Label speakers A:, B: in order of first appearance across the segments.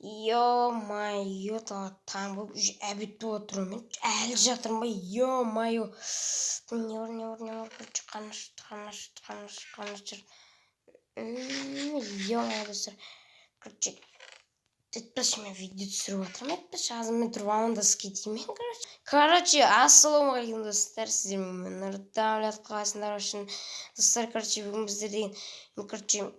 A: Ё-моё, таң болып обед болып отырмын мен. Әлі жатырмын ба? Ё-моё. Не бар, қаныш. Ё-моё, достар. Короче, айтпашы мен видео түсіріп отырмын. Айтпашы, азыр мен тұрып амандасып кетейін мен, короче, ассалаумағалейкум достар. Сіздермен мен Нұрдәулет қаласындар үшін. Достар, короче, бүгін біздер деген, короче,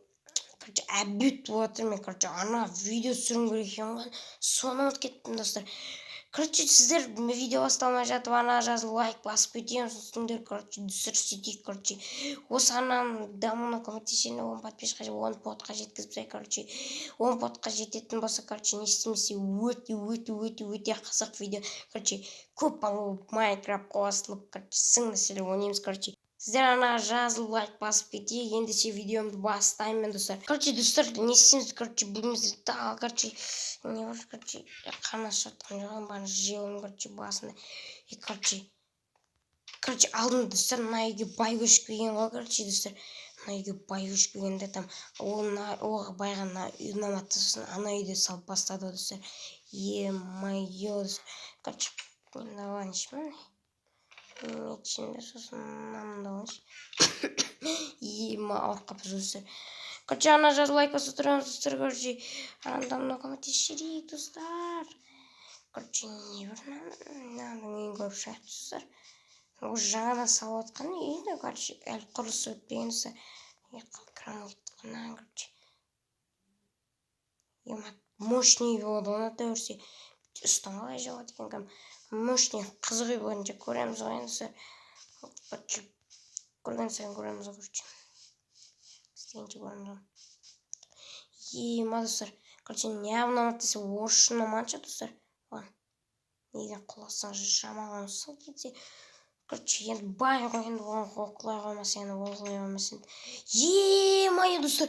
A: обед болып отыр. Мен, ана видео түсіргім керек екен ғой. Соны ұмытып кеттім, достар. Короче, сіздер видео басталмай жатып ана жазып лайк басып кетемін. Сосын достар сөйтейік, короче. Осы ананың дамуына көмектесейін, 10 подписчикқа 10 подқа жеткізіп тастайық, короче. 10 подқа жететін болса, короче, не істемесе өте қызық видео. Короче, көп болып Майнкрафт қосылып, короче, сын мәселе ойнаймыз, короче. Сіздер ана жазып лайк басып кетейік. Ендеше видеомды бастаймын, достар. Короче, достар, не істейміз, короче, бүгін біздер короче, не бар, короче, қанаш жатқан жоғын бәрін жеуім, короче, басында. Короче, алдым, достар, мына үйге бай көшіп келген ғой, короче, достар. Мына үйге бай көшіп келгенде там оғы байға ұнамады, сосын ана үйде салып бастады, достар. Е-мое, достар. Короче, давай нешмен. Нечінде сосын мынамды ойыншы. Ауырқап достар. Короче, ана жазып лайк басып отырамыз, достар, короче. Анамда көмектесейік, достар. Короче, не бар, мынаны көріп шығайық, достар. Уже жаңадан салып отқан үйді, короче, әлі құрылысы өтпеген, достар. Кран кетті, короче. Мощный болды, оны да өрсе. Ұстамалай жауады екен, мощный қызық үй бойынша көреміз ғой, достар. Короче, көрген сайын көреміз, короче. Істегенше көреміз ғой. Достар. Короче, не ұнамады десе, орысша ұнаманша, достар. Неден құласаң жаман сын кетсе. Короче, енді бай ғой, енді оған құлай қоймас, енді ол құлай қоймас. Е-мое, достар.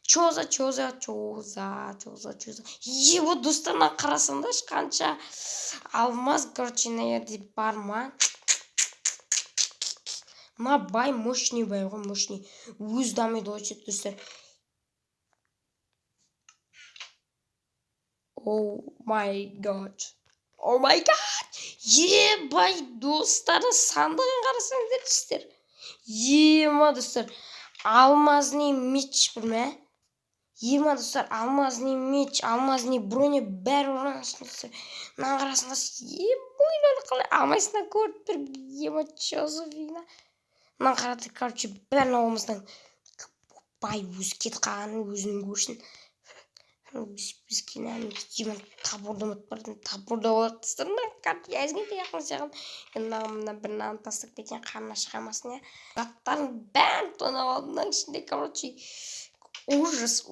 A: Чоза. Вот достарына қарасаңдаршы, қанша алмаз, короче, наверде бар ма? Ма бай, мощный бай ғой, мощный. Өз дамиды очет, достар. О май гад. Бай, достары сандығын қарасаңдар, достар. Достар. Алмазный меч бір ме? Достар, алмазный меч, алмазный броня бәрі орансын, достар. Мынаған қарасыңдар, бойлары қалай алмайсына көріп бір, чоза вина. Мынаған қарады, короче, бәрін ауымыздан бай өз кетіп қалғанын өзінің көрсін. Біз кенәлі демін табурды ұмытпардың, табурды олақ тұстырмын, короче, әзгенде яқын сеғым. Мына бір нағын тастық бетен қарына шығамасын, заттарын бәрін тонап алдымның ішінде, короче, ужас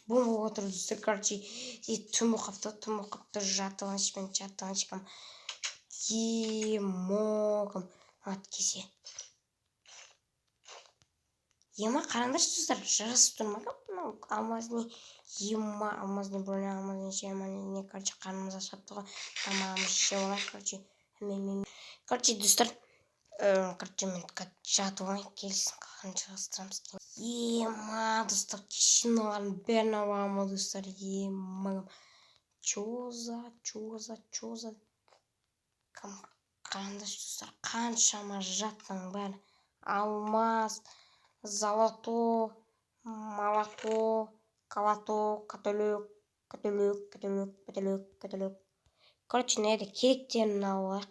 A: бомба отыр, достар, короче, түмі қапты, жатығаншықам, емоғым, ат кесе. Қараңдаршы, достар, жарасып тұрмағам, алмазный броня, алмазный не, короче, қарнымыз ашапты ғой, тамағымыз ше олай, короче, достар, короче, мен жатып олай, келсін, қалған жағыстырамыз. Достар, кешінуарын бәрін ауағым, достар, чоза. Қараңдаршы, достар, қаншама жаттың бәрі, алмаз, золото, молоко, колоток, каталог. Короче, нәді керектерін алайық.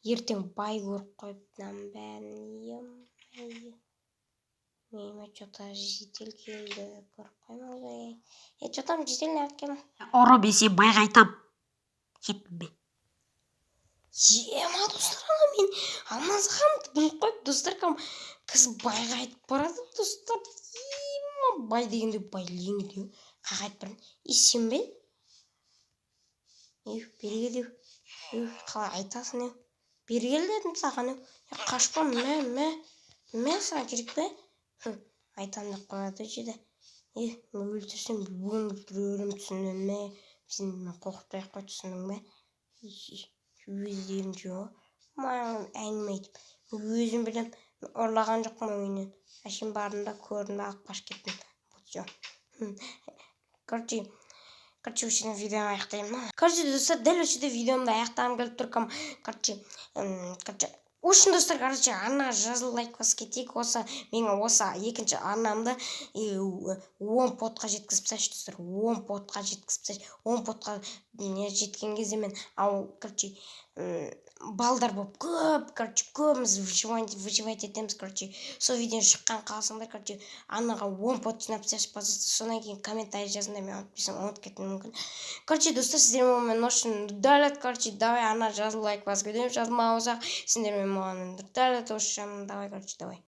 A: Ертең бай көріп қойыптан бәрін, Меніме что-то житель келді, көріп қоймай. Что там житель не әкем?
B: Ұры бесе байға айтам. Кеттім бе.
A: Достар, мен алмазғанды біліп қойып, достар, кіз байға айтып барады, достар. Бай дегенде бай ленгіде қақ айтып барады. Сен бе? Бергел, қалай айтасың, бергел дедім саған, қашпа, мә саған керек бе? Айтам деп қояды жеді. Өлтірсем бүгін өлтірерім, түсіндің ме? Сен қорқытпай ақ қой, түсіндің бе? өздерін жоқ. Маған әңгіме айтып. Өзім білем. Ұрлаған жоқпын ойыннан. Әшейін бардым да көрдім да алып қашып кеттім. Вот всё. Короче, осы жерден видеоны аяқтаймын. Короче, достар, дәл осы жерде видеомды аяқтағым келіп тұр. Короче, үшін достар, арнаға жазылып лайк басып кетейік. Менің осы екінші арнамды 10 подқа жеткізіп тастайыншы достар. 10 подқа жеткізіп тастайыншы. 10 подқа жеткен кезде мен балдар болып көбіміз выживать етеміз. Сол видеоны шыққан қалсаңдар, арнаға 10 под жинап тастайыншы, пожалуйста. Содан кейін комментарий жазыңдар, мен ұмытып кеттім мүмкін. Достар, сіздермен мен үшін дәлет, давай арнаға жазылып лайк басып кетемін. Жазылмаған болсақ, сендермен маған дәлет осы жағынан, давай.